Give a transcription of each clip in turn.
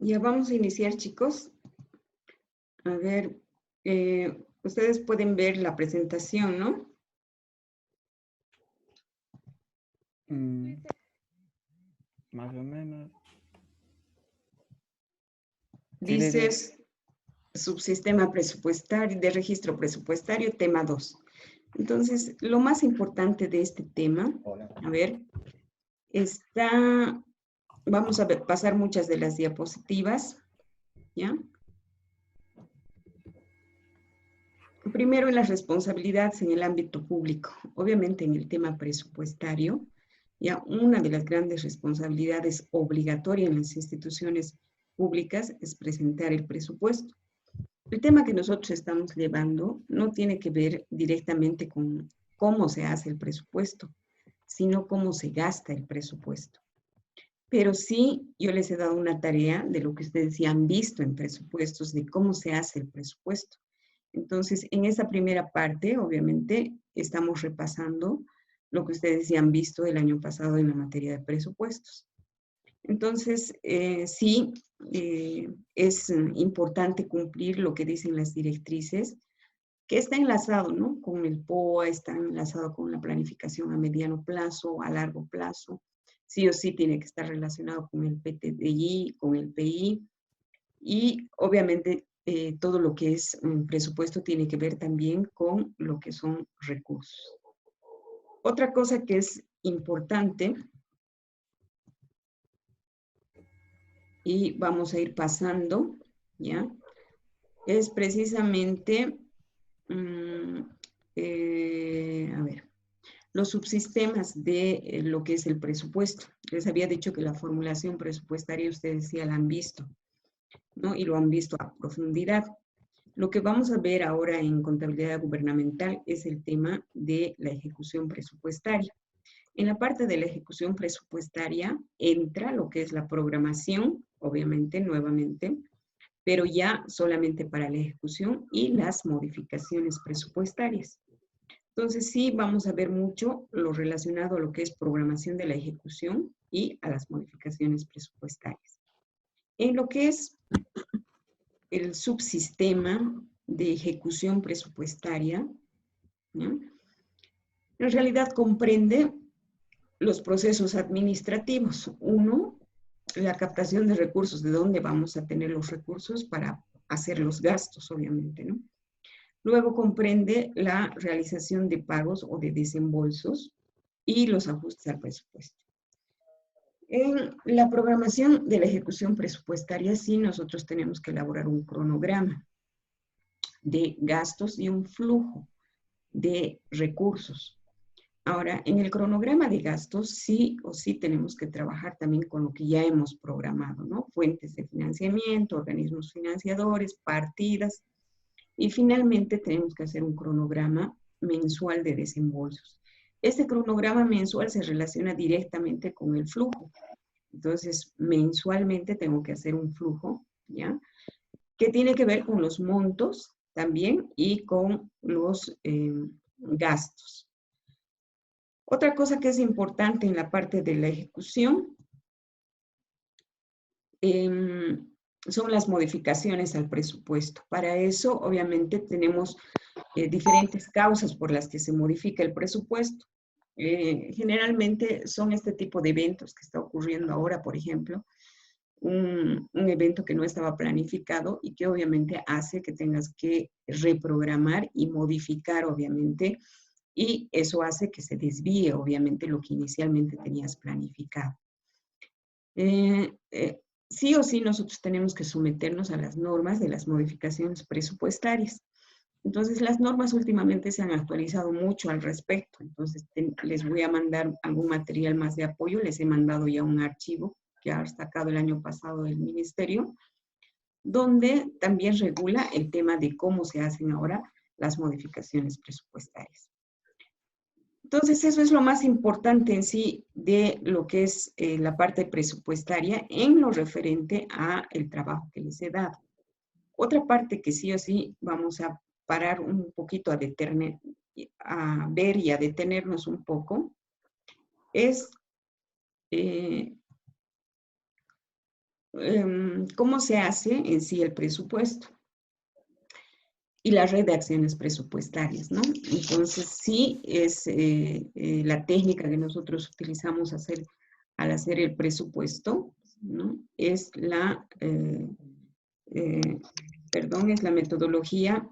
Ya vamos a iniciar, chicos. A ver, ustedes pueden ver la presentación, ¿no? Más o menos. Sí, Dices subsistema presupuestario, de registro presupuestario, tema 2. Entonces, lo más importante de este tema, a ver, vamos a pasar muchas de las diapositivas, ¿ya? Primero, en las responsabilidades en el ámbito público. Obviamente, en el tema presupuestario, ya una de las grandes responsabilidades obligatorias en las instituciones públicas es presentar el presupuesto. El tema que nosotros estamos llevando no tiene que ver directamente con cómo se hace el presupuesto, sino cómo se gasta el presupuesto. Pero sí, yo les he dado una tarea de lo que ustedes ya han visto en presupuestos, de cómo se hace el presupuesto. Entonces, en esa primera parte, obviamente, estamos repasando lo que ustedes ya han visto el año pasado en la materia de presupuestos. Entonces, sí, es importante cumplir lo que dicen las directrices, que está enlazado, ¿no? Con el POA, está enlazado con la planificación a mediano plazo, a largo plazo. Sí o sí tiene que estar relacionado con el PTDI, con el PI, y obviamente todo lo que es un presupuesto tiene que ver también con lo que son recursos. Otra cosa que es importante, y vamos a ir pasando, ¿ya? Es precisamente, a ver, los subsistemas de lo que es el presupuesto. Les había dicho que la formulación presupuestaria ustedes ya la han visto, ¿no? Y lo han visto a profundidad. Lo que vamos a ver ahora en contabilidad gubernamental es el tema de la ejecución presupuestaria. En la parte de la ejecución presupuestaria entra lo que es la programación, obviamente, nuevamente, pero ya solamente para la ejecución y las modificaciones presupuestarias. Entonces sí vamos a ver mucho lo relacionado a lo que es programación de la ejecución y a las modificaciones presupuestarias. En lo que es el subsistema de ejecución presupuestaria, ¿no? En realidad comprende los procesos administrativos. Uno, la captación de recursos, de dónde vamos a tener los recursos para hacer los gastos, obviamente, ¿no? Luego comprende la realización de pagos o de desembolsos y los ajustes al presupuesto. En la programación de la ejecución presupuestaria, sí, nosotros tenemos que elaborar un cronograma de gastos y un flujo de recursos. Ahora, en el cronograma de gastos, sí o sí tenemos que trabajar también con lo que ya hemos programado, ¿no? Fuentes de financiamiento, organismos financiadores, partidas. Y finalmente tenemos que hacer un cronograma mensual de desembolsos. Este cronograma mensual se relaciona directamente con el flujo. Entonces, mensualmente tengo que hacer un flujo, ¿ya? Que tiene que ver con los montos también y con los gastos. Otra cosa que es importante en la parte de la ejecución son las modificaciones al presupuesto. Para eso, obviamente, tenemos diferentes causas por las que se modifica el presupuesto. Generalmente son este tipo de eventos que está ocurriendo ahora, por ejemplo, un evento que no estaba planificado y que obviamente hace que tengas que reprogramar y modificar, obviamente, y eso hace que se desvíe, obviamente, lo que inicialmente tenías planificado. Sí o sí nosotros tenemos que someternos a las normas de las modificaciones presupuestarias. Entonces, las normas últimamente se han actualizado mucho al respecto. Entonces, les voy a mandar algún material más de apoyo. Les he mandado ya un archivo que ha sacado el año pasado del ministerio, donde también regula el tema de cómo se hacen ahora las modificaciones presupuestarias. Entonces, eso es lo más importante en sí de lo que es la parte presupuestaria en lo referente a el trabajo que les he dado. Otra parte que sí o sí vamos a parar un poquito a ver y a detenernos un poco es cómo se hace en sí el presupuesto y la red de acciones presupuestarias, ¿no? Entonces, sí es la técnica que nosotros utilizamos al hacer el presupuesto, ¿no? Es es la metodología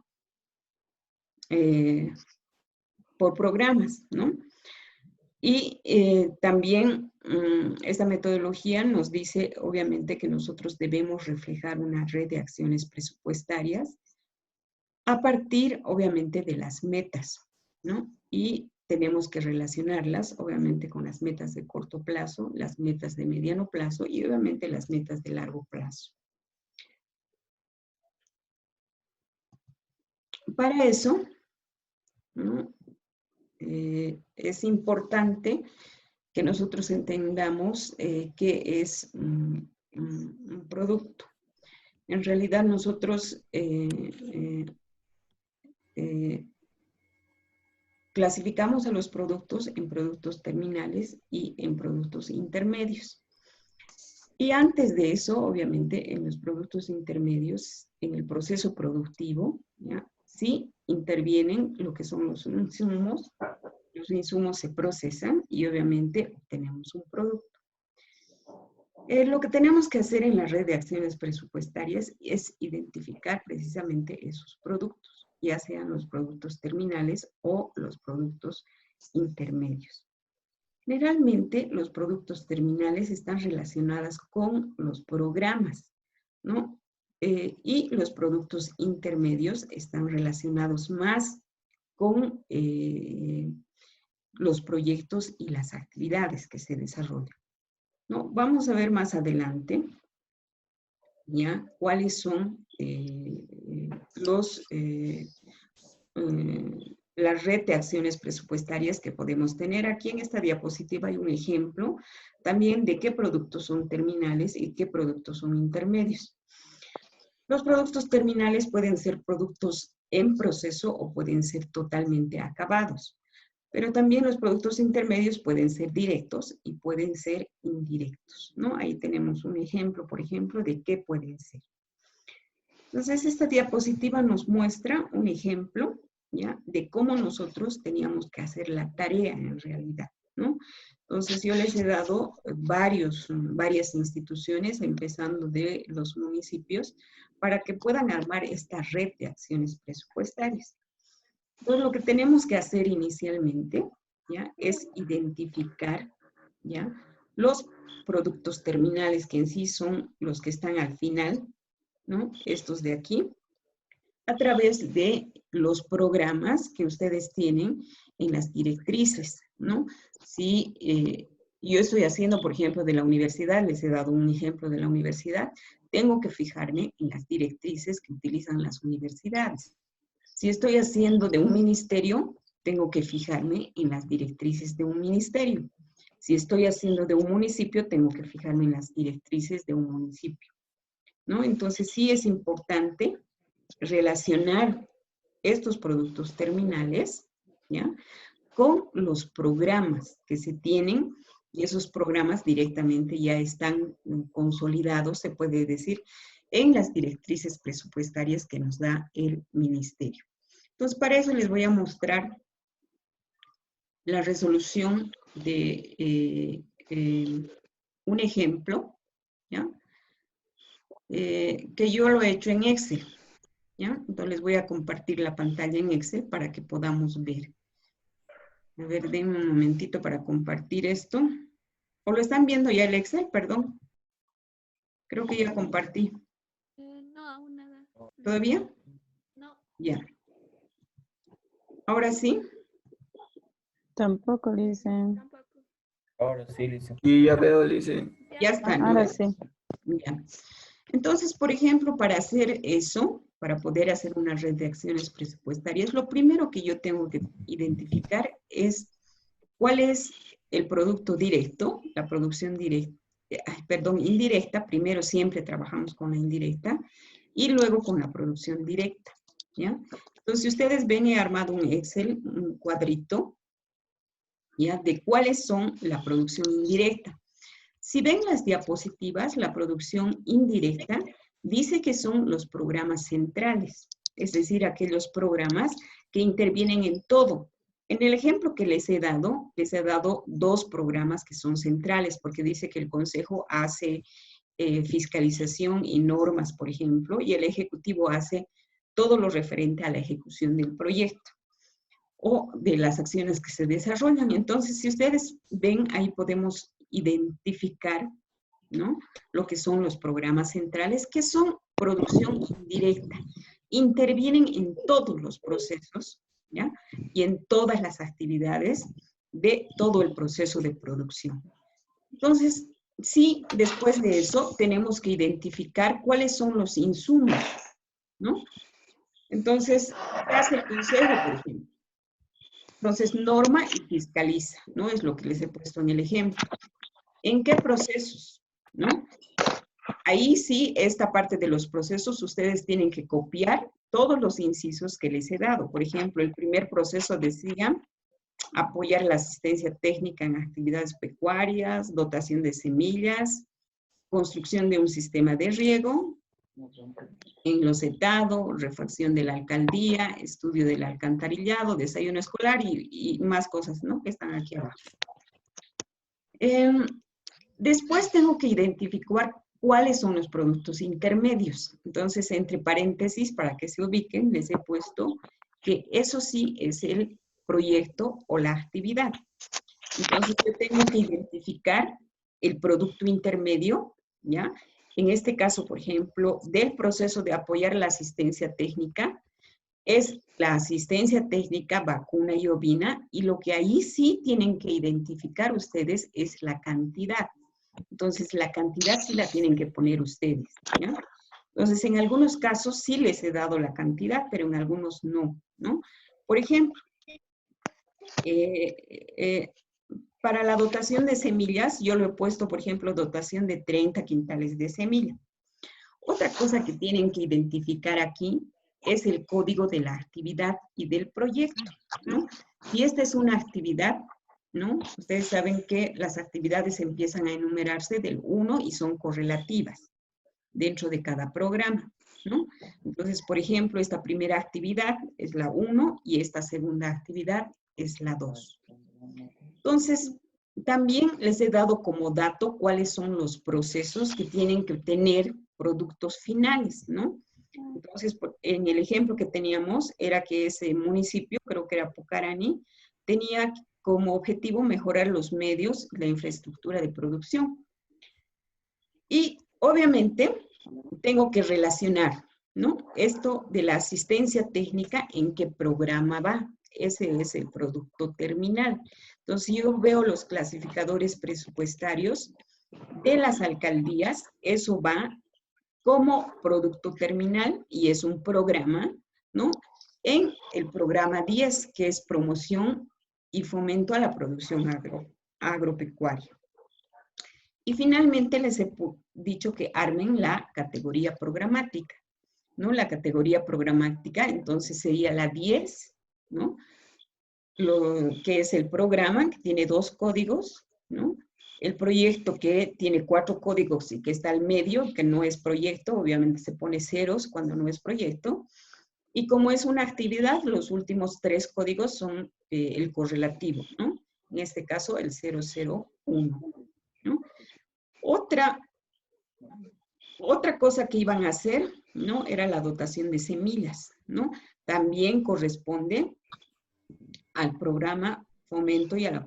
por programas, ¿no? Y también esta metodología nos dice, obviamente, que nosotros debemos reflejar una red de acciones presupuestarias a partir, obviamente, de las metas, ¿no? Y tenemos que relacionarlas, obviamente, con las metas de corto plazo, las metas de mediano plazo y, obviamente, las metas de largo plazo. Para eso, ¿no? Es importante que nosotros entendamos qué es un producto. En realidad nosotros clasificamos a los productos en productos terminales y en productos intermedios. Y antes de eso, obviamente, en los productos intermedios, en el proceso productivo, ¿ya? Sí intervienen lo que son los insumos. Los insumos se procesan y obviamente obtenemos un producto. Lo que tenemos que hacer en la red de acciones presupuestarias es identificar precisamente esos productos, ya sean los productos terminales o los productos intermedios. Generalmente los productos terminales están relacionados con los programas, ¿no? Y los productos intermedios están relacionados más con los proyectos y las actividades que se desarrollan, ¿no? Vamos a ver más adelante, ¿ya? Cuáles son la red de acciones presupuestarias que podemos tener. Aquí en esta diapositiva hay un ejemplo también de qué productos son terminales y qué productos son intermedios. Los productos terminales pueden ser productos en proceso o pueden ser totalmente acabados. Pero también los productos intermedios pueden ser directos y pueden ser indirectos, ¿no? Ahí tenemos un ejemplo, por ejemplo, de qué pueden ser. Entonces, esta diapositiva nos muestra un ejemplo, ¿ya? De cómo nosotros teníamos que hacer la tarea en realidad, ¿no? Entonces, yo les he dado varias instituciones, empezando de los municipios, para que puedan armar esta red de acciones presupuestarias. Entonces, lo que tenemos que hacer inicialmente, ¿ya? Es identificar, ¿ya? Los productos terminales, que en sí son los que están al final, ¿no? Estos de aquí, a través de los programas que ustedes tienen en las directrices, ¿no? Si yo estoy haciendo, por ejemplo, de la universidad, les he dado un ejemplo de la universidad, tengo que fijarme en las directrices que utilizan las universidades. Si estoy haciendo de un ministerio, tengo que fijarme en las directrices de un ministerio. Si estoy haciendo de un municipio, tengo que fijarme en las directrices de un municipio, ¿no? Entonces, sí es importante relacionar estos productos terminales, ¿ya? Con los programas que se tienen, y esos programas directamente ya están consolidados, se puede decir, en las directrices presupuestarias que nos da el ministerio. Entonces, para eso les voy a mostrar la resolución de un ejemplo, ¿ya? Que yo lo he hecho en Excel, ¿ya? Entonces les voy a compartir la pantalla en Excel para que podamos ver. A ver, denme un momentito para compartir esto. ¿O lo están viendo ya el Excel? Perdón. Creo que ya compartí. No, aún nada. ¿Todavía? No. Ya. ¿Ahora sí? Tampoco, Lice. Tampoco. Ahora sí, Lice. Y ya veo, dice. Ya está, ¿no? Ahora sí. Ya. Entonces, por ejemplo, para hacer eso, para poder hacer una red de acciones presupuestarias, lo primero que yo tengo que identificar es cuál es el producto directo, la producción directa, indirecta. Primero siempre trabajamos con la indirecta y luego con la producción directa, ¿ya? Entonces, si ustedes ven, he armado un Excel, un cuadrito, ¿ya? De cuáles son la producción indirecta. Si ven las diapositivas, la producción indirecta dice que son los programas centrales, es decir, aquellos programas que intervienen en todo. En el ejemplo que les he dado 2 programas que son centrales, porque dice que el Consejo hace fiscalización y normas, por ejemplo, y el Ejecutivo hace todo lo referente a la ejecución del proyecto o de las acciones que se desarrollan. Entonces, si ustedes ven, ahí podemos identificar, ¿no?, lo que son los programas centrales, que son producción indirecta. Intervienen en todos los procesos, ¿ya?, y en todas las actividades de todo el proceso de producción. Entonces, sí, después de eso, tenemos que identificar cuáles son los insumos, ¿no? Entonces, ¿qué hace el Consejo, por ejemplo? Entonces, norma y fiscaliza, ¿no? Es lo que les he puesto en el ejemplo. ¿En qué procesos? ¿No? Ahí sí, esta parte de los procesos, ustedes tienen que copiar todos los incisos que les he dado. Por ejemplo, el primer proceso decía apoyar la asistencia técnica en actividades pecuarias, dotación de semillas, construcción de un sistema de riego, enlosetado, refacción de la alcaldía, estudio del alcantarillado, desayuno escolar y más cosas, ¿no?, que están aquí abajo. Después tengo que identificar cuáles son los productos intermedios. Entonces, entre paréntesis, para que se ubiquen, les he puesto que eso sí es el proyecto o la actividad. Entonces, yo tengo que identificar el producto intermedio, ¿ya? En este caso, por ejemplo, del proceso de apoyar la asistencia técnica, es la asistencia técnica vacuna y ovina, y lo que ahí sí tienen que identificar ustedes es la cantidad. Entonces, la cantidad sí la tienen que poner ustedes, ¿ya? Entonces, en algunos casos sí les he dado la cantidad, pero en algunos no, ¿no? Por ejemplo, para la dotación de semillas, yo lo he puesto, por ejemplo, dotación de 30 quintales de semilla. Otra cosa que tienen que identificar aquí es el código de la actividad y del proyecto, ¿no? Si esta es una actividad, ¿no? Ustedes saben que las actividades empiezan a enumerarse del 1 y son correlativas dentro de cada programa, ¿no? Entonces, por ejemplo, esta primera actividad es la 1 y esta segunda actividad es la 2. Entonces, también les he dado como dato cuáles son los procesos que tienen que tener productos finales, ¿no? Entonces, en el ejemplo que teníamos, era que ese municipio, creo que era Pucarani, tenía como objetivo mejorar los medios, la infraestructura de producción. Y, obviamente, tengo que relacionar, ¿no?, esto de la asistencia técnica, en qué programa va. Ese es el producto terminal. Entonces, yo veo los clasificadores presupuestarios de las alcaldías, eso va como producto terminal y es un programa, ¿no?, en el programa 10, que es promoción y fomento a la producción agropecuaria. Y finalmente les he dicho que armen la categoría programática, ¿no? La categoría programática, entonces sería la 10, ¿no?, lo que es el programa, que tiene 2 códigos, ¿no? El proyecto, que tiene 4 códigos y que está al medio, que no es proyecto, obviamente se pone ceros cuando no es proyecto. Y como es una actividad, los últimos 3 códigos son el correlativo, ¿no? En este caso, el 001, ¿no? Otra cosa que iban a hacer, ¿no?, era la dotación de semillas, ¿no? También corresponde al programa Fomento y a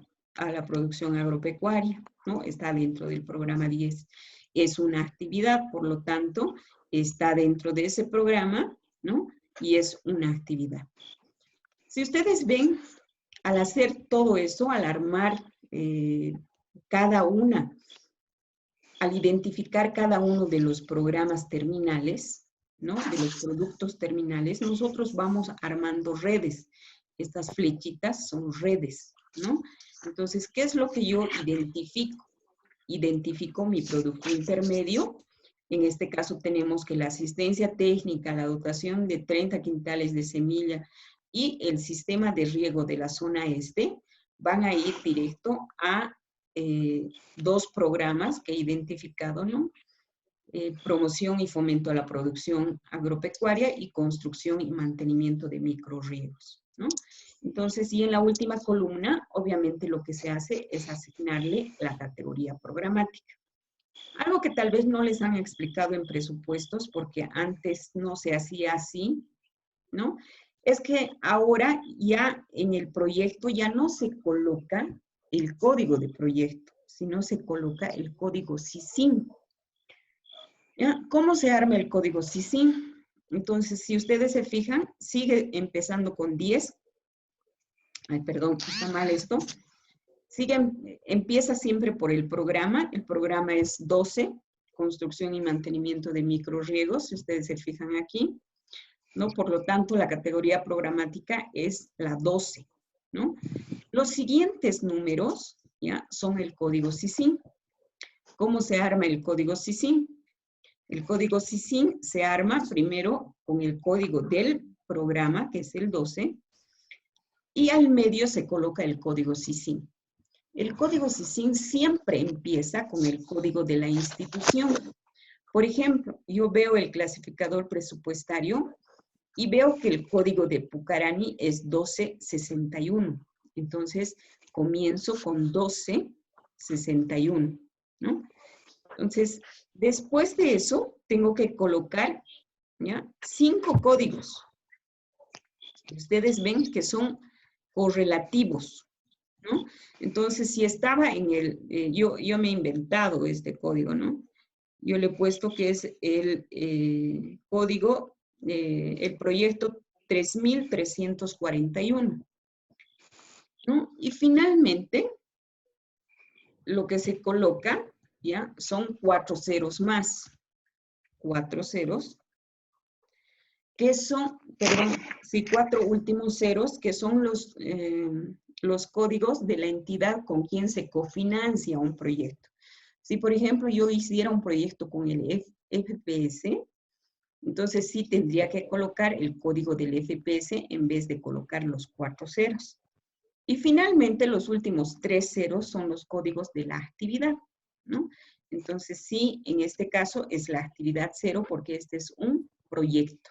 la producción agropecuaria, ¿no? Está dentro del programa 10. Es una actividad, por lo tanto, está dentro de ese programa, ¿no? Y es una actividad. Si ustedes ven, al hacer todo eso, al armar cada una, al identificar cada uno de los programas terminales, ¿no?, de los productos terminales, nosotros vamos armando redes. Estas flechitas son redes, ¿no? Entonces, ¿qué es lo que yo identifico? Identifico mi producto intermedio. En este caso tenemos que la asistencia técnica, la dotación de 30 quintales de semilla y el sistema de riego de la zona este van a ir directo a dos programas que he identificado, ¿no? Promoción y fomento a la producción agropecuaria y construcción y mantenimiento de microrriegos, ¿no? Entonces, y en la última columna, obviamente lo que se hace es asignarle la categoría programática. Algo que tal vez no les han explicado en presupuestos, porque antes no se hacía así, ¿no? Es que ahora ya en el proyecto ya no se coloca el código de proyecto, sino se coloca el código SISIN. ¿Ya? ¿Cómo se arma el código SISIN? Entonces, si ustedes se fijan, sigue empezando con 10. Ay, perdón, está mal esto. Empieza siempre por el programa es 12, construcción y mantenimiento de microrriegos, si ustedes se fijan aquí, ¿no? Por lo tanto, la categoría programática es la 12, ¿no? Los siguientes números, ¿ya? Son el código SISIN. ¿Cómo se arma el código SISIN? El código SISIN se arma primero con el código del programa, que es el 12, y al medio se coloca el código SISIN. El código SISIN siempre empieza con el código de la institución. Por ejemplo, yo veo el clasificador presupuestario y veo que el código de Pucarani es 1261. Entonces, comienzo con 1261, ¿no? Entonces, después de eso, tengo que colocar, ¿ya? 5 códigos. Ustedes ven que son correlativos, ¿no? Entonces, si estaba en el, yo me he inventado este código, ¿no? Yo le he puesto que es el código, el proyecto 3341, ¿no? Y finalmente, lo que se coloca, ¿ya? Son 4 ceros más. 4 ceros, que son, perdón, sí, 4 últimos ceros, que son los códigos de la entidad con quien se cofinancia un proyecto. Si, por ejemplo, yo hiciera un proyecto con el FPS, entonces sí tendría que colocar el código del FPS en vez de colocar los 4 ceros. Y finalmente, los últimos 3 ceros son los códigos de la actividad, ¿no? Entonces, sí, en este caso es la actividad 0 porque este es un proyecto.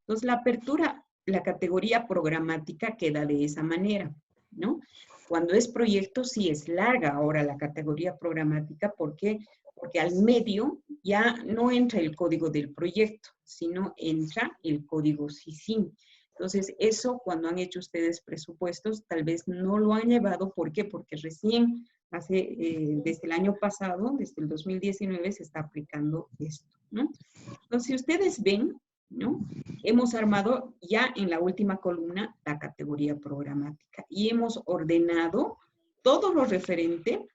Entonces, la apertura, la categoría programática queda de esa manera, ¿no? Cuando es proyecto, sí es larga ahora la categoría programática. ¿Por qué? Porque al medio ya no entra el código del proyecto, sino entra el código SISIN. Entonces, eso cuando han hecho ustedes presupuestos, tal vez no lo han llevado. ¿Por qué? Porque recién, desde el año pasado, desde el 2019, se está aplicando esto, ¿no? Entonces, si ustedes ven, ¿no? Hemos armado ya en la última columna la categoría programática y hemos ordenado todo lo referente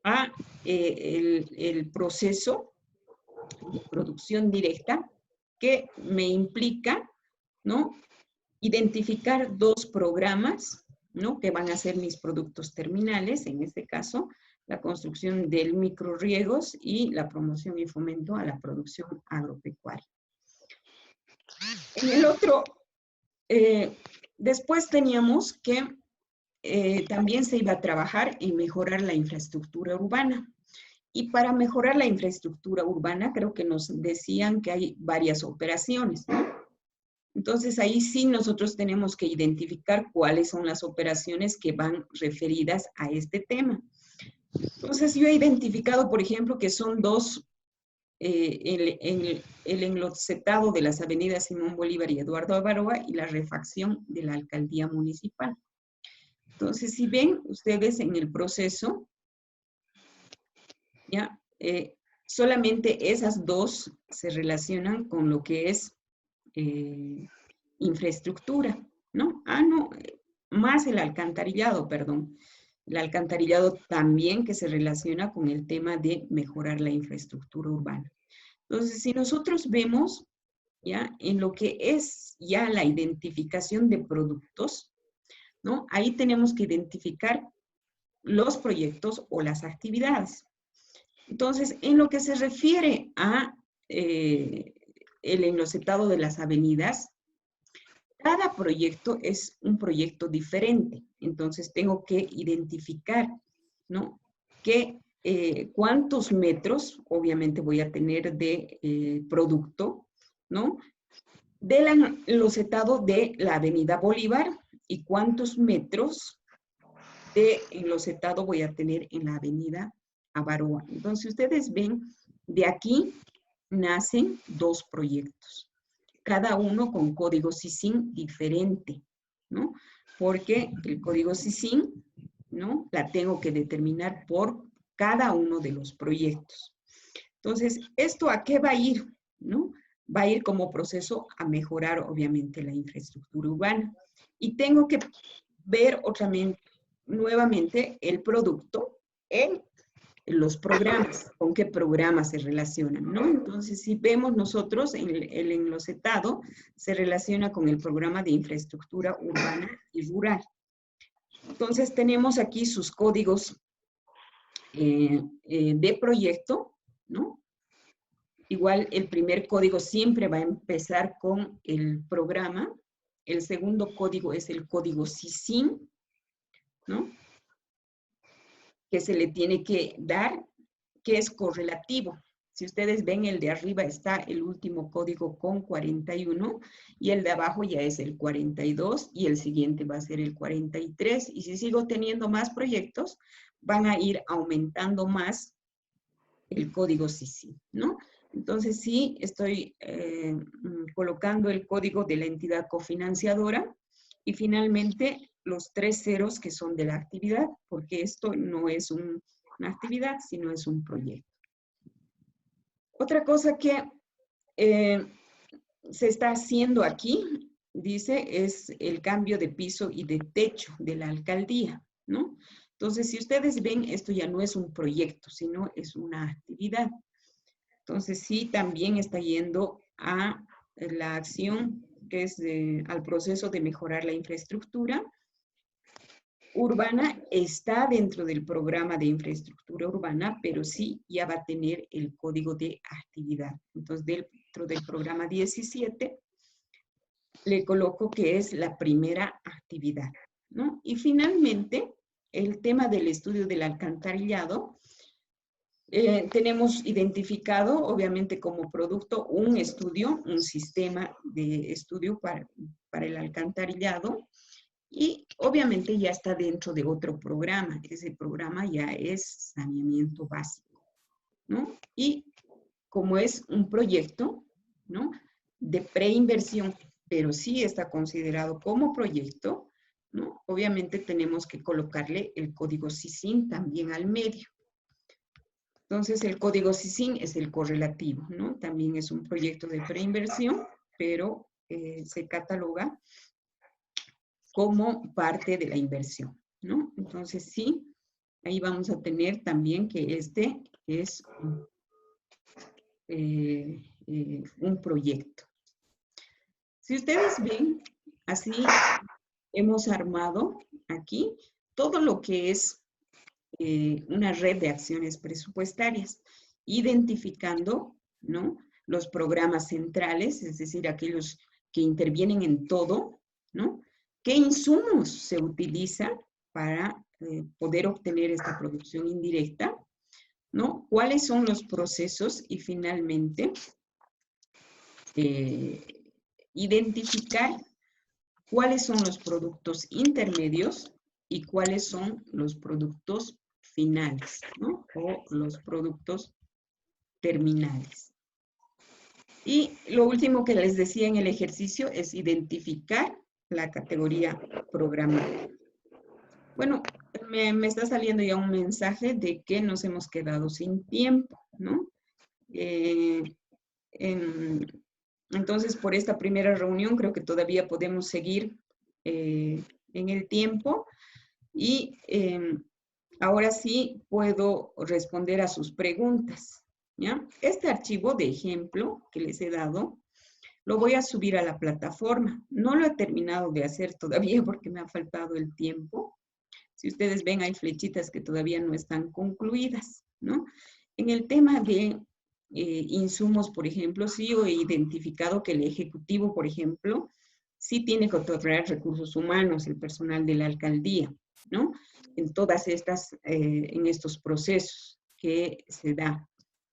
a el proceso de producción directa que me implica, ¿no? Identificar 2 programas, ¿no? Que van a ser mis productos terminales, en este caso, la construcción del microrriegos y la promoción y fomento a la producción agropecuaria. En el otro, después teníamos que también se iba a trabajar en mejorar la infraestructura urbana. Y para mejorar la infraestructura urbana, creo que nos decían que hay varias operaciones, ¿no? Entonces, ahí sí nosotros tenemos que identificar cuáles son las operaciones que van referidas a este tema. Entonces, yo he identificado, por ejemplo, que son 2, el enlocetado de las avenidas Simón Bolívar y Eduardo Avaroa y la refacción de la alcaldía municipal. Entonces, si ven ustedes en el proceso, ya, solamente esas 2 se relacionan con lo que es infraestructura, ¿no? No, más el alcantarillado, perdón. El alcantarillado también que se relaciona con el tema de mejorar la infraestructura urbana. Entonces, si nosotros vemos, ya, en lo que es ya la identificación de productos, ¿no? Ahí tenemos que identificar los proyectos o las actividades. Entonces, en lo que se refiere a el enlocetado de las avenidas, cada proyecto es un proyecto diferente. Entonces, tengo que identificar, ¿no? cuántos metros, obviamente voy a tener de producto, ¿no? Del enlosetado de la Avenida Bolívar y cuántos metros de enlosetado voy a tener en la Avenida Avaroa. Entonces, ustedes ven, de aquí nacen 2 proyectos, cada uno con código SISIN diferente, ¿no? Porque el código SISIN, ¿no? La tengo que determinar por cada uno de los proyectos. Entonces, ¿esto a qué va a ir? ¿No? Va a ir como proceso a mejorar, obviamente, la infraestructura urbana. Y tengo que ver nuevamente el producto en los programas, con qué programas se relacionan, ¿no? Entonces, si vemos nosotros, el enlosetado se relaciona con el programa de infraestructura urbana y rural. Entonces, tenemos aquí sus códigos de proyecto, ¿no? Igual el primer código siempre va a empezar con el programa. El segundo código es el código SISIN, ¿no? Que se le tiene que dar, que es correlativo. Si ustedes ven, el de arriba está el último código con 41 y el de abajo ya es el 42 y el siguiente va a ser el 43. Y si sigo teniendo más proyectos, van a ir aumentando más el código SISIN, ¿no? Entonces sí, estoy colocando el código de la entidad cofinanciadora y finalmente los 3 ceros que son de la actividad, porque esto no es una actividad, sino es un proyecto. Otra cosa que se está haciendo aquí, dice, es el cambio de piso y de techo de la alcaldía, ¿no? Entonces, si ustedes ven, esto ya no es un proyecto, sino es una actividad. Entonces, sí, también está yendo a la acción que es al proceso de mejorar la infraestructura urbana. Está dentro del programa de infraestructura urbana, pero sí ya va a tener el código de actividad. Entonces, dentro del programa 17, le coloco que es la primera actividad, ¿no? Y finalmente, el tema del estudio del alcantarillado. Tenemos identificado, obviamente, como producto un estudio, un sistema de estudio para el alcantarillado y obviamente ya está dentro de otro programa. Ese programa ya es saneamiento básico, ¿no? Y como es un proyecto, ¿no? De preinversión, pero sí está considerado como proyecto, ¿no? Obviamente tenemos que colocarle el código SISIN también al medio. Entonces, el código SISIN es el correlativo, ¿no? También es un proyecto de preinversión, pero se cataloga como parte de la inversión, ¿no? Entonces, sí, ahí vamos a tener también que este es un proyecto. Si ustedes ven, así hemos armado aquí todo lo que es una red de acciones presupuestarias, identificando, ¿no? Los programas centrales, es decir, aquellos que intervienen en todo, ¿no? ¿Qué insumos se utiliza para poder obtener esta producción indirecta? ¿No? ¿Cuáles son los procesos? Y finalmente, identificar cuáles son los productos intermedios y cuáles son los productos finales, ¿no? O los productos terminales. Y lo último que les decía en el ejercicio es identificar la categoría programada. Bueno, me está saliendo ya un mensaje de que nos hemos quedado sin tiempo, ¿no? Entonces, por esta primera reunión creo que todavía podemos seguir en el tiempo y ahora sí puedo responder a sus preguntas, ¿ya? Este archivo de ejemplo que les he dado, lo voy a subir a la plataforma. No lo he terminado de hacer todavía porque me ha faltado el tiempo. Si ustedes ven, hay flechitas que todavía no están concluidas, ¿no? En el tema de insumos, por ejemplo, sí he identificado que el ejecutivo, por ejemplo, sí tiene que otorgar recursos humanos, el personal de la alcaldía, ¿no? En todas estas, en estos procesos que se da.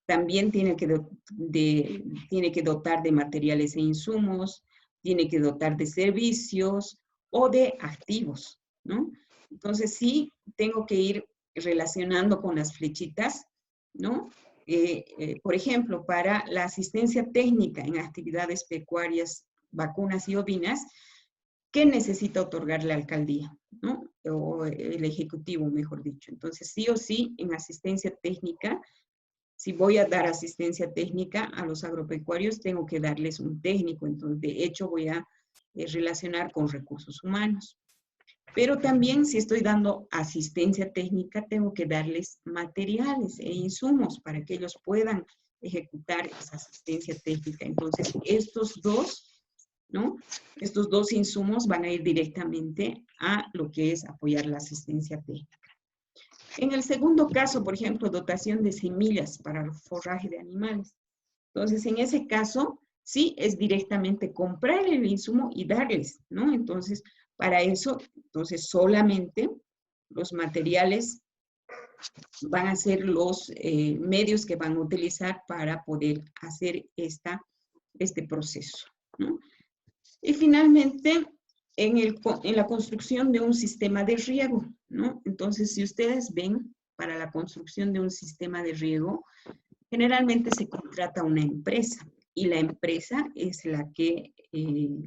También tiene que dotar de materiales e insumos, tiene que dotar de servicios o de activos, ¿no? Entonces sí, tengo que ir relacionando con las flechitas, ¿no? Por ejemplo, para la asistencia técnica en actividades pecuarias, vacunas y ovinas, ¿qué necesita otorgar la alcaldía, ¿no? O el ejecutivo, mejor dicho. Entonces, sí o sí, en asistencia técnica, si voy a dar asistencia técnica a los agropecuarios, tengo que darles un técnico. Entonces, de hecho, voy a relacionar con recursos humanos. Pero también, si estoy dando asistencia técnica, tengo que darles materiales e insumos para que ellos puedan ejecutar esa asistencia técnica. Entonces, estos dos, ¿no? Estos dos insumos van a ir directamente a lo que es apoyar la asistencia técnica. En el segundo caso, por ejemplo, dotación de semillas para el forraje de animales. Entonces, en ese caso, sí es directamente comprar el insumo y darles, ¿no? Entonces, para eso, entonces solamente los materiales van a ser los medios que van a utilizar para poder hacer este proceso, ¿no? Y finalmente, en la construcción de un sistema de riego, ¿no? Entonces, si ustedes ven, para la construcción de un sistema de riego, generalmente se contrata una empresa y la empresa es la que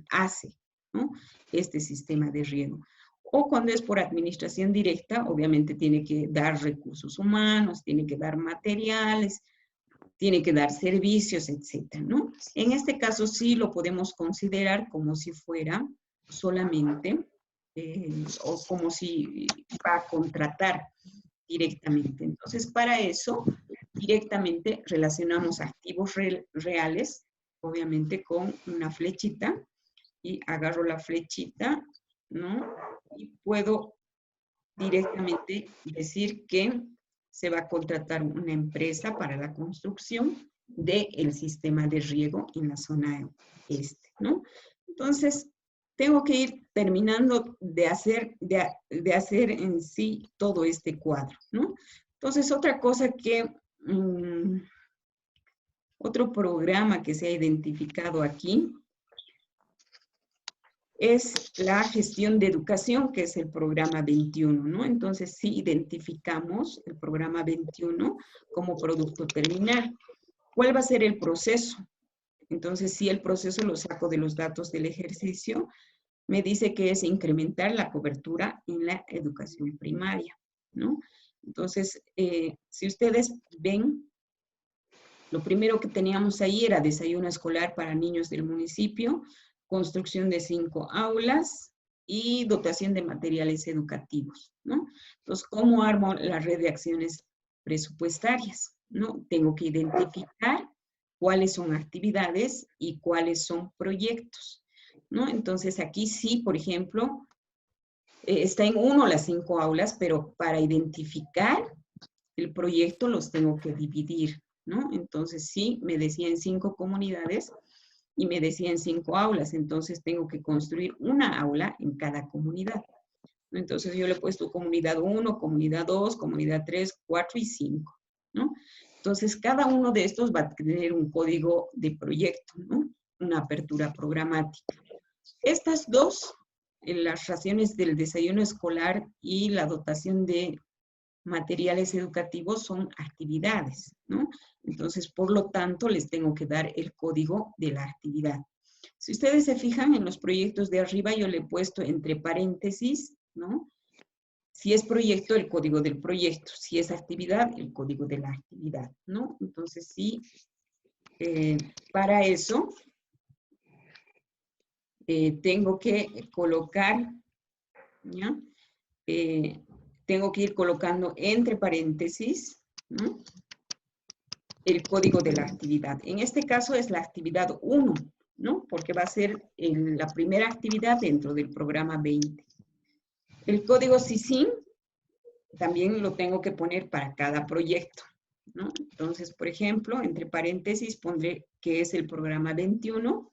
hace, ¿no? Este sistema de riego. O cuando es por administración directa, obviamente tiene que dar recursos humanos, tiene que dar materiales, tiene que dar servicios, etcétera, ¿no? En este caso sí lo podemos considerar como si fuera solamente o como si va a contratar directamente. Entonces, para eso, directamente relacionamos activos reales, obviamente con una flechita, y agarro la flechita, ¿no? Y puedo directamente decir que se va a contratar una empresa para la construcción del sistema de riego en la zona este, ¿no? Entonces, tengo que ir terminando de hacer en sí todo este cuadro, ¿no? Entonces, otra cosa que, otro programa que se ha identificado aquí es la gestión de educación, que es el programa 21, ¿no? Entonces, sí identificamos el programa 21 como producto terminal. ¿Cuál va a ser el proceso? Entonces, sí, el proceso lo saco de los datos del ejercicio. Me dice que es incrementar la cobertura en la educación primaria, ¿no? Entonces, si ustedes ven, lo primero que teníamos ahí era desayuno escolar para niños del municipio, construcción de 5 aulas y dotación de materiales educativos, ¿no? Entonces, ¿cómo armo la red de acciones presupuestarias? ¿No? Tengo que identificar cuáles son actividades y cuáles son proyectos, ¿no? Entonces, aquí sí, por ejemplo, está en uno las 5 aulas, pero para identificar el proyecto los tengo que dividir, ¿no? Entonces, sí, me decía en 5 comunidades y me decía en 5 aulas, entonces tengo que construir una aula en cada comunidad. Entonces, yo le he puesto comunidad 1, comunidad 2, comunidad 3, 4 y 5, ¿no? Entonces, cada uno de estos va a tener un código de proyecto, ¿no? Una apertura programática. Estas dos, las raciones del desayuno escolar y la dotación de materiales educativos son actividades, ¿no? Entonces, por lo tanto, les tengo que dar el código de la actividad. Si ustedes se fijan en los proyectos de arriba, yo le he puesto entre paréntesis, ¿no? Si es proyecto, el código del proyecto. Si es actividad, el código de la actividad, ¿no? Entonces, sí, para eso tengo que colocar, ¿ya? Tengo que ir colocando entre paréntesis, ¿no? El código de la actividad. En este caso es la actividad 1, ¿no? Porque va a ser la primera actividad dentro del programa 20. El código SISIN también lo tengo que poner para cada proyecto, ¿no? Entonces, por ejemplo, entre paréntesis pondré que es el programa 21.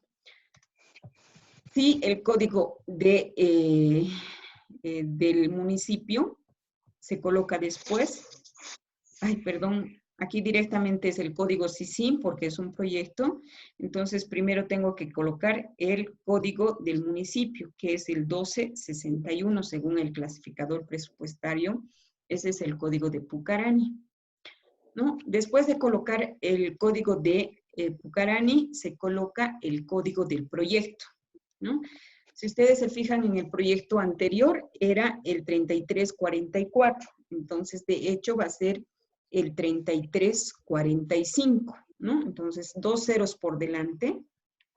Sí, el código de del municipio se coloca después. Ay, perdón, aquí directamente es el código SISIN porque es un proyecto. Entonces, primero tengo que colocar el código del municipio, que es el 1261 según el clasificador presupuestario. Ese es el código de Pucarani, ¿no? Después de colocar el código de Pucarani, se coloca el código del proyecto, ¿no? Si ustedes se fijan en el proyecto anterior, era el 3344. Entonces, de hecho, va a ser el 3345, ¿no? Entonces, 2 ceros por delante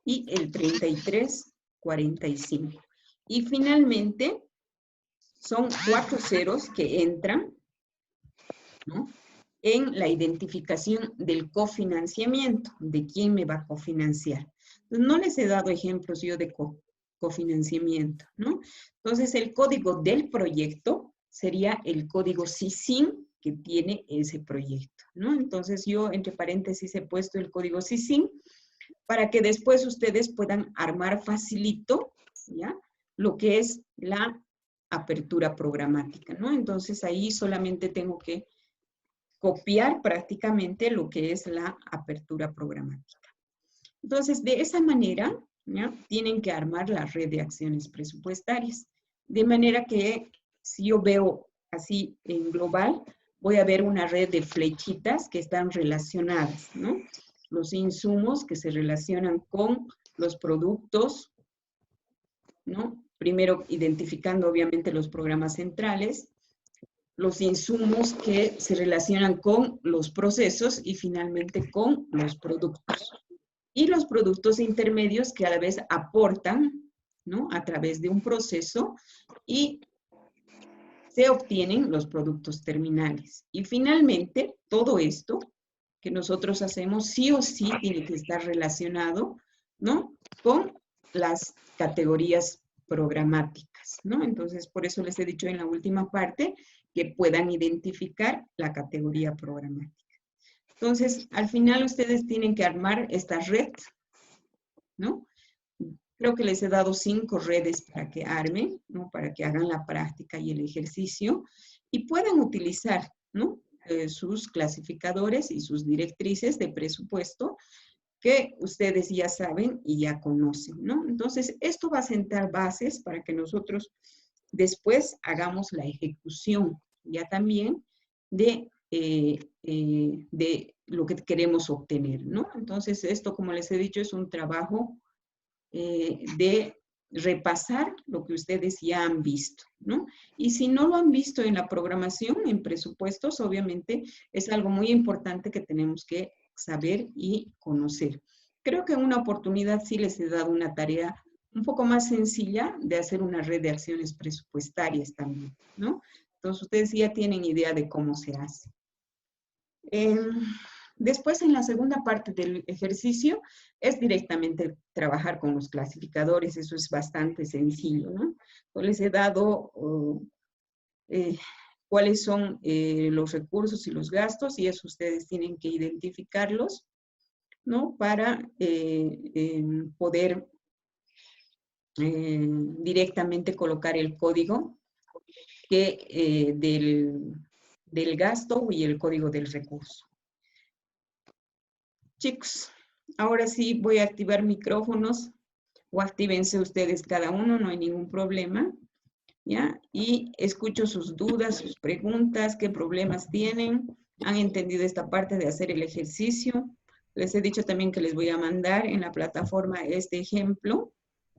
y el 3345. Y finalmente, son 4 ceros que entran, ¿no?, en la identificación del cofinanciamiento, de quién me va a cofinanciar. Entonces, no les he dado ejemplos yo de cofinanciamiento, ¿no? Entonces, el código del proyecto sería el código SISIN que tiene ese proyecto, ¿no? Entonces, yo entre paréntesis he puesto el código SISIN para que después ustedes puedan armar facilito, ¿ya?, lo que es la apertura programática, ¿no? Entonces, ahí solamente tengo que copiar prácticamente lo que es la apertura programática. Entonces, de esa manera, ¿ya?, tienen que armar la red de acciones presupuestarias. De manera que, si yo veo así en global, voy a ver una red de flechitas que están relacionadas, ¿no? Los insumos que se relacionan con los productos, ¿no? Primero identificando obviamente los programas centrales, los insumos que se relacionan con los procesos y finalmente con los productos. Y los productos intermedios que a la vez aportan, ¿no?, a través de un proceso y se obtienen los productos terminales. Y finalmente, todo esto que nosotros hacemos sí o sí tiene que estar relacionado, ¿no?, con las categorías programáticas, ¿no? Entonces, por eso les he dicho en la última parte que puedan identificar la categoría programática. Entonces, al final ustedes tienen que armar esta red, ¿no? Creo que les he dado 5 redes para que armen, ¿no?, para que hagan la práctica y el ejercicio y puedan utilizar, ¿no?, sus clasificadores y sus directrices de presupuesto que ustedes ya saben y ya conocen, ¿no? Entonces, esto va a sentar bases para que nosotros después hagamos la ejecución ya también de lo que queremos obtener, ¿no? Entonces, esto, como les he dicho, es un trabajo de repasar lo que ustedes ya han visto, ¿no? Y si no lo han visto en la programación, en presupuestos, obviamente es algo muy importante que tenemos que saber y conocer. Creo que en una oportunidad sí les he dado una tarea un poco más sencilla de hacer una red de acciones presupuestarias también, ¿no? Entonces, ustedes ya tienen idea de cómo se hace. Después, en la segunda parte del ejercicio, es directamente trabajar con los clasificadores. Eso es bastante sencillo, ¿no? Yo les he dado cuáles son los recursos y los gastos, y eso ustedes tienen que identificarlos, ¿no?, para poder directamente colocar el código del gasto y el código del recurso. Chicos, ahora sí voy a activar micrófonos, o actívense ustedes cada uno, no hay ningún problema, ¿ya? Y escucho sus dudas, sus preguntas, qué problemas tienen. ¿Han entendido esta parte de hacer el ejercicio? Les he dicho también que les voy a mandar en la plataforma este ejemplo,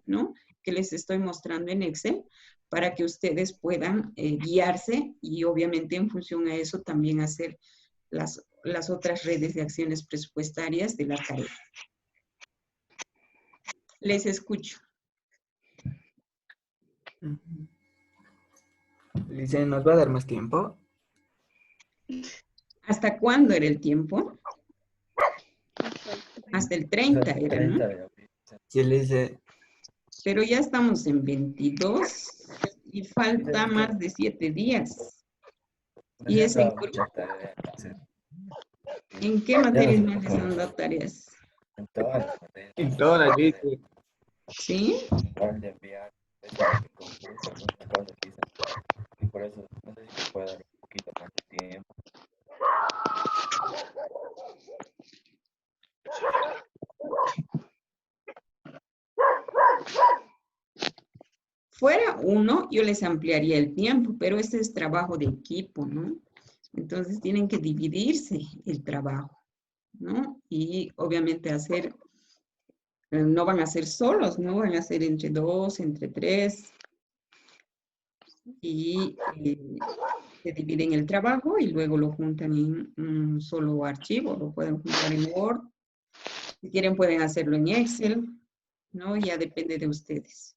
¿no?, que les estoy mostrando en Excel, para que ustedes puedan guiarse y obviamente en función a eso también hacer las otras redes de acciones presupuestarias de la tarea. Les escucho. Lice, ¿nos va a dar más tiempo? ¿Hasta cuándo era el tiempo? Hasta el 30 era, ¿no? Sí, Lice. Pero ya estamos en 22 y falta más de 7 días. ¿Y es en qué? ¿En qué materias más les han dado tareas? En todas, Lice. ¿Sí? uno, yo les ampliaría el tiempo, pero este es trabajo de equipo, ¿no? Entonces tienen que dividirse el trabajo, ¿no? Y obviamente no van a ser solos, ¿no? Van a ser entre 2, entre 3, y se dividen el trabajo y luego lo juntan en un solo archivo, lo pueden juntar en Word. Si quieren pueden hacerlo en Excel, ¿no? Ya depende de ustedes.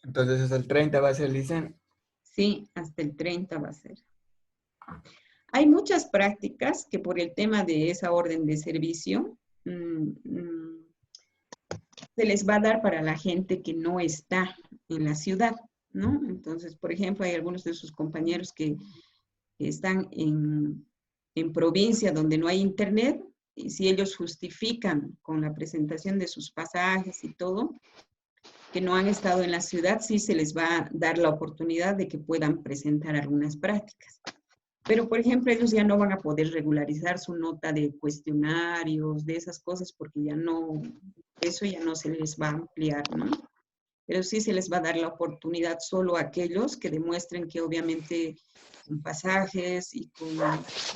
Entonces hasta el 30 va a ser, Licen. Sí, hasta el 30 va a ser. Hay muchas prácticas que por el tema de esa orden de servicio se les va a dar para la gente que no está en la ciudad, ¿no? Entonces, por ejemplo, hay algunos de sus compañeros que están en provincia donde no hay internet, y si ellos justifican con la presentación de sus pasajes y todo, que no han estado en la ciudad, sí se les va a dar la oportunidad de que puedan presentar algunas prácticas. Pero, por ejemplo, ellos ya no van a poder regularizar su nota de cuestionarios, de esas cosas, porque ya no, eso ya no se les va a ampliar, ¿no? Pero sí se les va a dar la oportunidad solo a aquellos que demuestren que obviamente con pasajes y con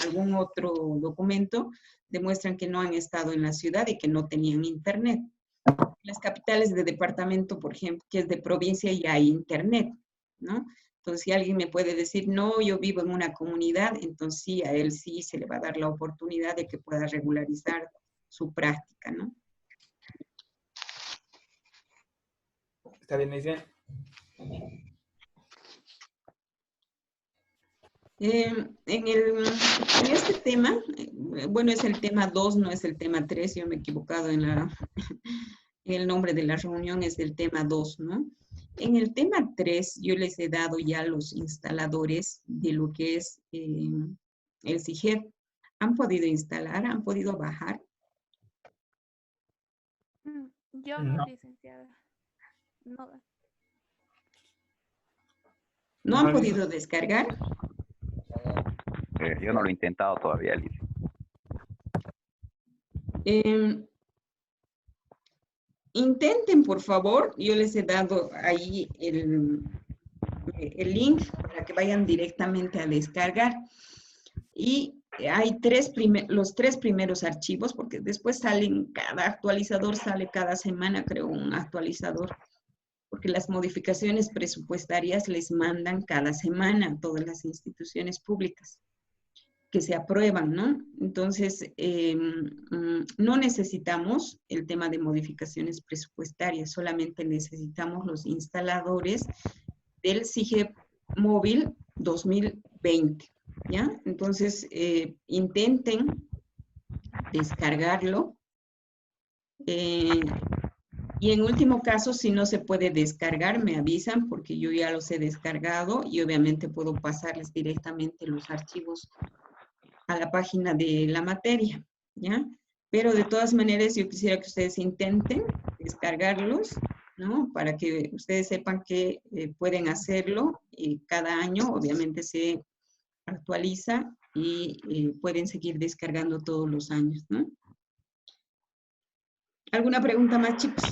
algún otro documento demuestran que no han estado en la ciudad y que no tenían internet. En las capitales de departamento, por ejemplo, que es de provincia, ya hay internet, ¿no? Entonces, si alguien me puede decir, no, yo vivo en una comunidad, entonces sí, a él sí se le va a dar la oportunidad de que pueda regularizar su práctica, ¿no? ¿Está bien, Licen? En este tema, bueno, es el tema 2, no es el tema 3, yo me he equivocado en el nombre de la reunión, es el tema 2, ¿no? En el tema 3, yo les he dado ya los instaladores de lo que es el SIGEP. ¿Han podido instalar? ¿Han podido bajar? Yo no, No. licenciada. No. ¿No han podido descargar? Yo no lo he intentado todavía, Liz. Intenten, por favor. Yo les he dado ahí el link para que vayan directamente a descargar. Y hay los 3 primeros archivos, porque después salen, cada actualizador sale cada semana, creo, un actualizador. Porque las modificaciones presupuestarias les mandan cada semana a todas las instituciones públicas que se aprueban, ¿no? Entonces, no necesitamos el tema de modificaciones presupuestarias, solamente necesitamos los instaladores del SIGEP móvil 2020, ¿ya? Entonces, intenten descargarlo. Y en último caso, si no se puede descargar, me avisan porque yo ya los he descargado y obviamente puedo pasarles directamente los archivos a la página de la materia, ¿ya? Pero de todas maneras yo quisiera que ustedes intenten descargarlos, ¿no? Para que ustedes sepan que pueden hacerlo y cada año obviamente se actualiza y pueden seguir descargando todos los años, ¿no? ¿Alguna pregunta más, chicos?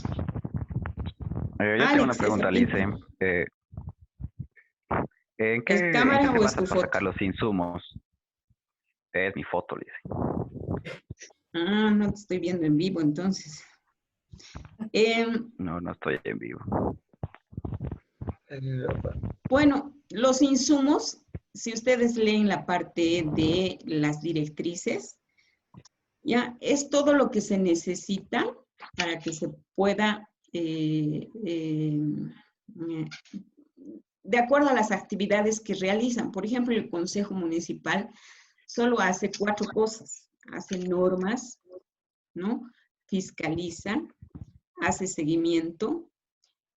Yo tengo una pregunta, Lice. ¿En ¿Es qué cámara se o es basa tu para foto? sacar los insumos? Es mi foto, Lice. Ah, no te estoy viendo en vivo, entonces. No estoy en vivo. Bueno, los insumos, si ustedes leen la parte de las directrices, ya es todo lo que se necesita para que se pueda, de acuerdo a las actividades que realizan. Por ejemplo, el Consejo Municipal solo hace 4 cosas. Hace normas, ¿no? Fiscaliza, hace seguimiento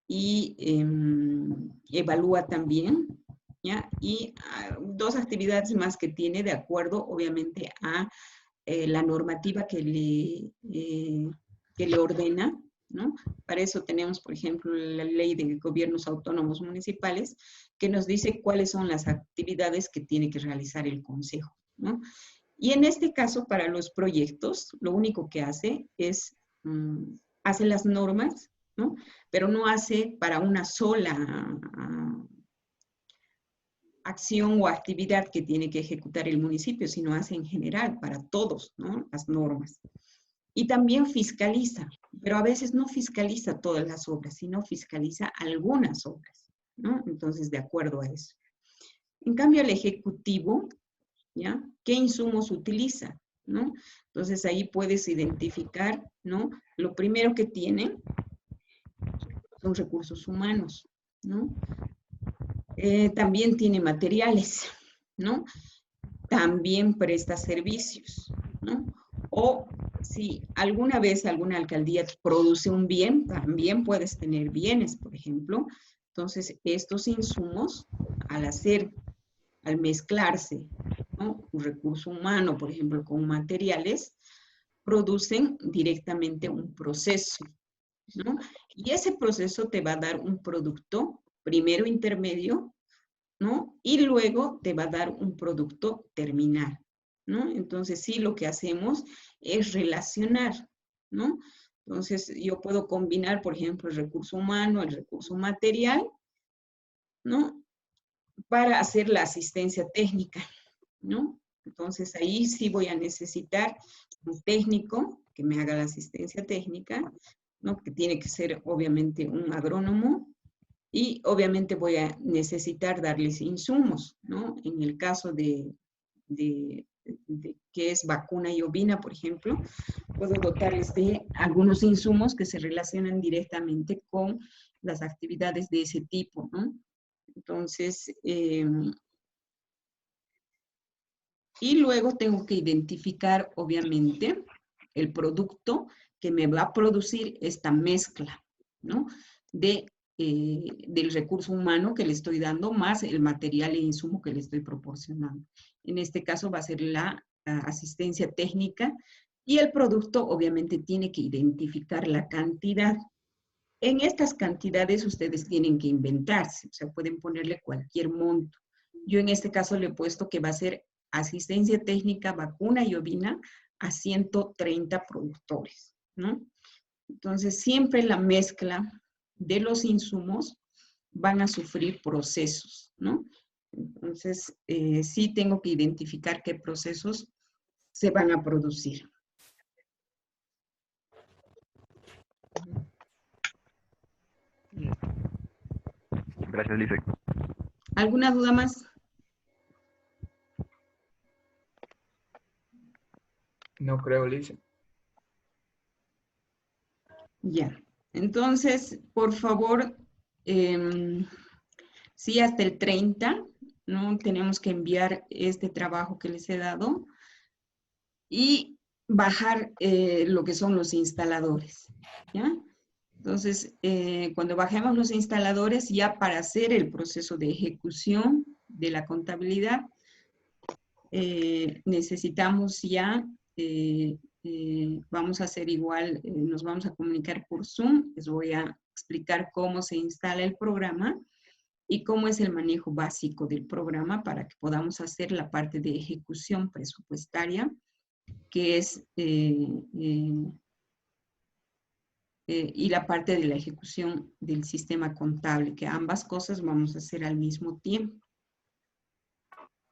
y evalúa también, ¿ya? Y 2 actividades más que tiene de acuerdo, obviamente, a la normativa que le ordena, ¿no? Para eso tenemos, por ejemplo, la Ley de Gobiernos Autónomos Municipales, que nos dice cuáles son las actividades que tiene que realizar el Consejo, ¿no? Y en este caso, para los proyectos, lo único que hace es, hace las normas, ¿no? Pero no hace para una sola acción o actividad que tiene que ejecutar el municipio, sino hace en general para todos, ¿no? Las normas. Y también fiscaliza, pero a veces no fiscaliza todas las obras, sino fiscaliza algunas obras, ¿no? Entonces, de acuerdo a eso. En cambio, el ejecutivo, ¿ya? ¿Qué insumos utiliza? ¿No? Entonces, ahí puedes identificar, ¿no? Lo primero que tiene son recursos humanos, ¿no? También tiene materiales, ¿no? También presta servicios, ¿no? O si alguna vez alguna alcaldía produce un bien, también puedes tener bienes, por ejemplo. Entonces, estos insumos, al mezclarse, ¿no? Un recurso humano, por ejemplo, con materiales, producen directamente un proceso, ¿no? Y ese proceso te va a dar un producto, primero intermedio, ¿no? Y luego te va a dar un producto terminal, ¿no? Entonces, sí, lo que hacemos es relacionar, ¿no? Entonces, yo puedo combinar, por ejemplo, el recurso humano, el recurso material, ¿no? Para hacer la asistencia técnica, ¿no? Entonces, ahí sí voy a necesitar un técnico que me haga la asistencia técnica, ¿no? Que tiene que ser, obviamente, un agrónomo, y obviamente voy a necesitar darles insumos, ¿no? En el caso de que es vacuna y ovina, por ejemplo, puedo dotarles de algunos insumos que se relacionan directamente con las actividades de ese tipo, ¿no? Entonces, y luego tengo que identificar, obviamente, el producto que me va a producir esta mezcla, ¿no? Del recurso humano que le estoy dando, más el material e insumo que le estoy proporcionando. En este caso va a ser la asistencia técnica, y el producto obviamente tiene que identificar la cantidad. En estas cantidades ustedes tienen que inventarse, o sea, pueden ponerle cualquier monto. Yo en este caso le he puesto que va a ser asistencia técnica, vacuna y ovina a 130 productores, ¿no? Entonces, siempre la mezcla de los insumos van a sufrir procesos, ¿no? Entonces, sí tengo que identificar qué procesos se van a producir. Gracias, Lice. ¿Alguna duda más? No creo, Lice. Ya. Entonces, por favor, sí, hasta el 30, ¿no? Tenemos que enviar este trabajo que les he dado y bajar lo que son los instaladores, ¿ya? Entonces, cuando bajemos los instaladores, ya para hacer el proceso de ejecución de la contabilidad, necesitamos ya, vamos a hacer igual, nos vamos a comunicar por Zoom, les voy a explicar cómo se instala el programa y cómo es el manejo básico del programa para que podamos hacer la parte de ejecución presupuestaria, que es y la parte de la ejecución del sistema contable, que ambas cosas vamos a hacer al mismo tiempo.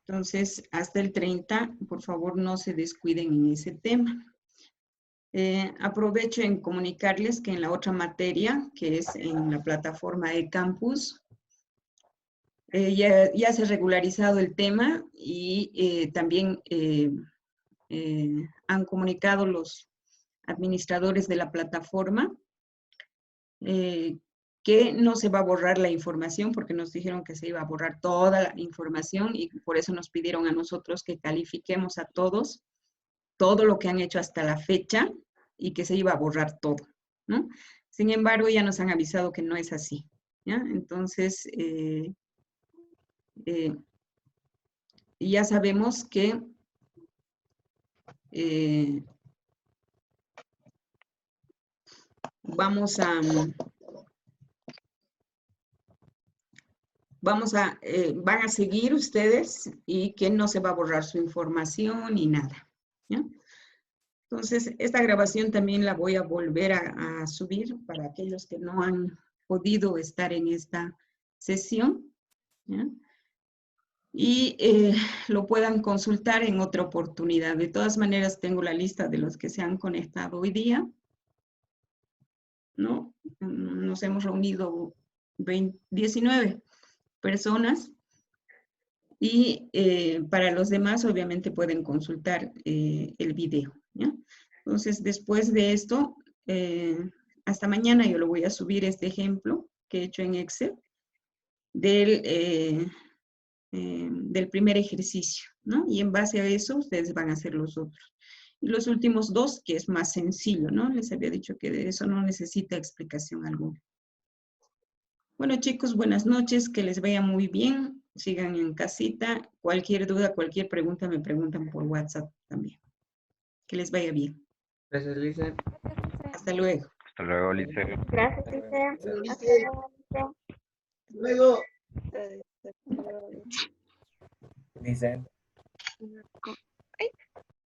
Entonces, hasta el 30, por favor, no se descuiden en ese tema. Aprovecho en comunicarles que en la otra materia, que es en la plataforma eCampus, ya se ha regularizado el tema y también han comunicado los administradores de la plataforma que no se va a borrar la información, porque nos dijeron que se iba a borrar toda la información y por eso nos pidieron a nosotros que califiquemos a todos, todo lo que han hecho hasta la fecha y que se iba a borrar todo, ¿no? Sin embargo, ya nos han avisado que no es así, ¿ya? Entonces, ya sabemos que van a seguir ustedes y que no se va a borrar su información ni nada, ¿ya? Entonces, esta grabación también la voy a volver a subir para aquellos que no han podido estar en esta sesión, ¿ya? Y lo puedan consultar en otra oportunidad. De todas maneras, tengo la lista de los que se han conectado hoy día, ¿no? Nos hemos reunido 19 personas y para los demás, obviamente, pueden consultar el video, ¿ya? Entonces, después de esto, hasta mañana yo lo voy a subir este ejemplo que he hecho en Excel del primer ejercicio, ¿no? Y en base a eso, ustedes van a hacer los otros. Y los últimos dos, que es más sencillo, ¿no? Les había dicho que de eso no necesita explicación alguna. Bueno, chicos, buenas noches, que les vaya muy bien. Sigan en casita. Cualquier duda, cualquier pregunta, me preguntan por WhatsApp también. Que les vaya bien. Gracias, Lice. Hasta luego. Hasta luego, Lice. Gracias, Lice. Hasta luego, Lice. Luego. Lice.